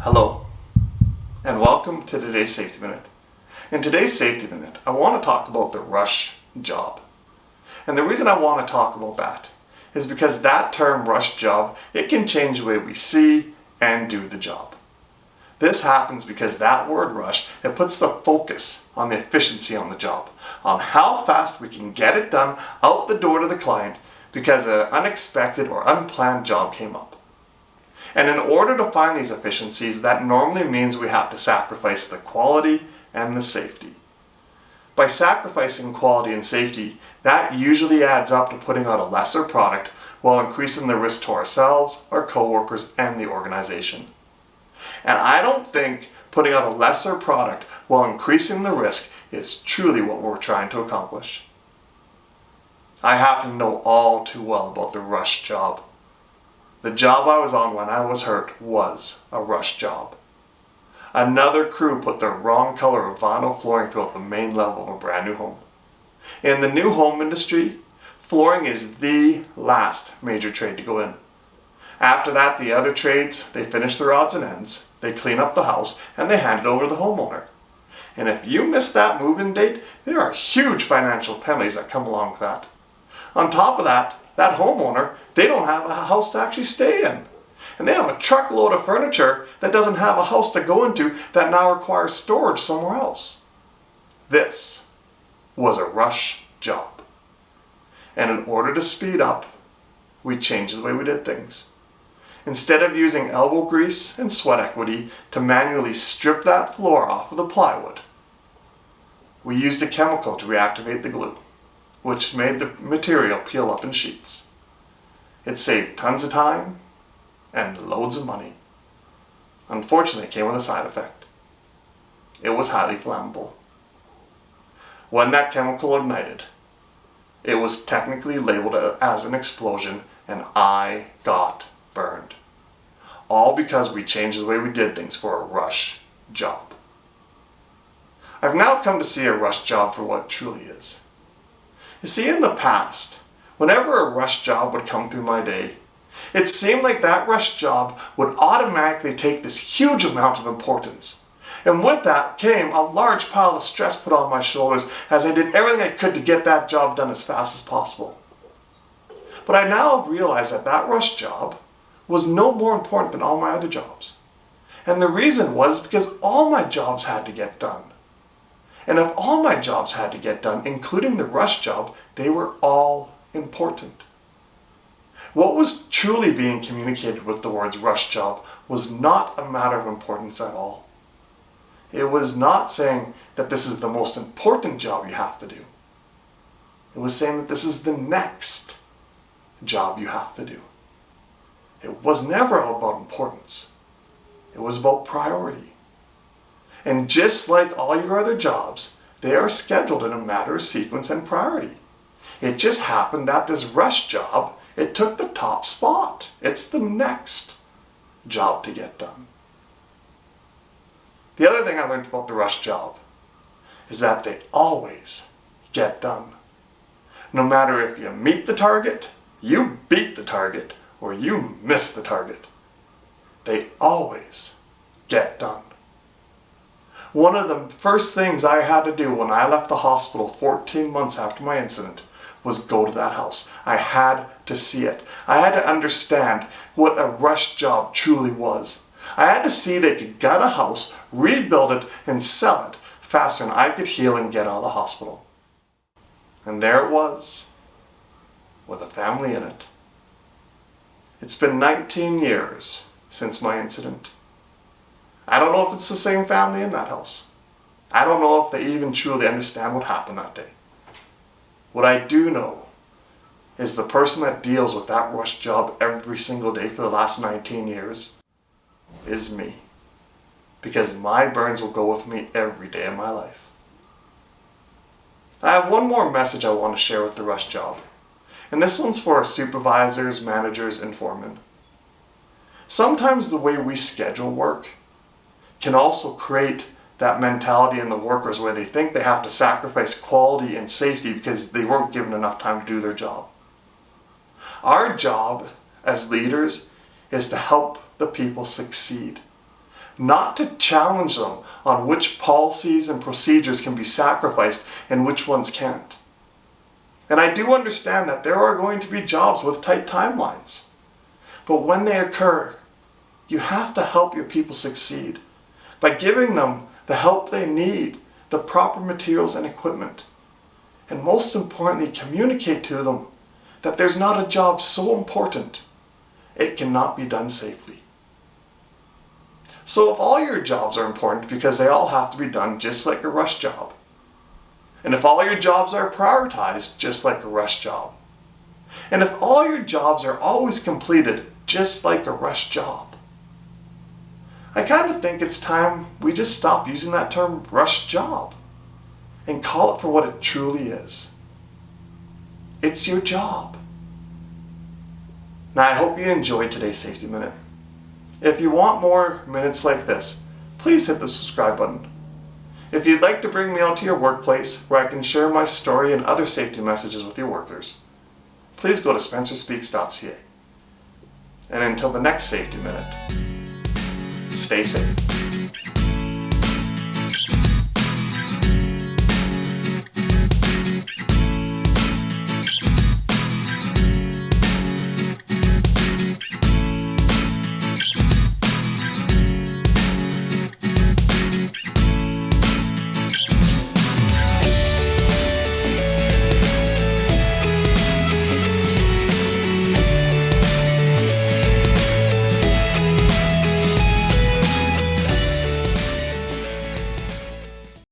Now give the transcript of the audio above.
Hello, and welcome to today's Safety Minute. In today's Safety Minute, I want to talk about the rush job. And the reason I want to talk about that is because that term rush job, it can change the way we see and do the job. This happens because that word rush, it puts the focus on the efficiency on the job, on how fast we can get it done out the door to the client because an unexpected or unplanned job came up. And in order to find these efficiencies, that normally means we have to sacrifice the quality and the safety. By sacrificing quality and safety, that usually adds up to putting out a lesser product while increasing the risk to ourselves, our coworkers, and the organization. And I don't think putting out a lesser product while increasing the risk is truly what we're trying to accomplish. I happen to know all too well about the rush job. The job I was on when I was hurt was a rush job. Another crew put the wrong color of vinyl flooring throughout the main level of a brand new home. In the new home industry, flooring is the last major trade to go in. After that, the other trades, they finish their odds and ends, they clean up the house, and they hand it over to the homeowner. And if you miss that move-in date, there are huge financial penalties that come along with that. On top of that, that homeowner, they don't have a house to actually stay in. And they have a truckload of furniture that doesn't have a house to go into that now requires storage somewhere else. This was a rush job. And in order to speed up, we changed the way we did things. Instead of using elbow grease and sweat equity to manually strip that floor off of the plywood, we used a chemical to reactivate the glue, which made the material peel up in sheets. It saved tons of time and loads of money. Unfortunately, it came with a side effect. It was highly flammable. When that chemical ignited, it was technically labeled as an explosion, and I got burned. All because we changed the way we did things for a rush job. I've now come to see a rush job for what it truly is. You see, in the past, whenever a rush job would come through my day, it seemed like that rush job would automatically take this huge amount of importance. And with that came a large pile of stress put on my shoulders as I did everything I could to get that job done as fast as possible. But I now have realized that that rush job was no more important than all my other jobs. And the reason was because all my jobs had to get done. And if all my jobs had to get done, including the rush job, they were all important. What was truly being communicated with the words rush job was not a matter of importance at all. It was not saying that this is the most important job you have to do. It was saying that this is the next job you have to do. It was never about importance. It was about priority. And just like all your other jobs, they are scheduled in a matter of sequence and priority. It just happened that this rush job, it took the top spot. It's the next job to get done. The other thing I learned about the rush job is that they always get done. No matter if you meet the target, you beat the target, or you miss the target, they always get done. One of the first things I had to do when I left the hospital 14 months after my incident was go to that house. I had to see it. I had to understand what a rush job truly was. I had to see they could get a house, rebuild it, and sell it faster than I could heal and get out of the hospital. And there it was, with a family in it. It's been 19 years since my incident. I don't know if it's the same family in that house. I don't know if they even truly understand what happened that day. What I do know is the person that deals with that rush job every single day for the last 19 years is me. Because my burns will go with me every day of my life. I have one more message I want to share with the rush job. And this one's for our supervisors, managers, and foremen. Sometimes the way we schedule work can also create that mentality in the workers where they think they have to sacrifice quality and safety because they weren't given enough time to do their job. Our job as leaders is to help the people succeed. not to challenge them on which policies and procedures can be sacrificed and which ones can't. And I do understand that there are going to be jobs with tight timelines. But when they occur, you have to help your people succeed by giving them the help they need, the proper materials and equipment. And most importantly, communicate to them that there's not a job so important it cannot be done safely. So if all your jobs are important because they all have to be done just like a rush job, and if all your jobs are prioritized just like a rush job, and if all your jobs are always completed just like a rush job, I kind of think it's time we just stop using that term rush job and call it for what it truly is. It's your job. Now I hope you enjoyed today's Safety Minute. If you want more minutes like this, please hit the subscribe button. If you'd like to bring me out to your workplace where I can share my story and other safety messages with your workers, please go to spencerspeaks.ca. And until the next Safety Minute, stay safe.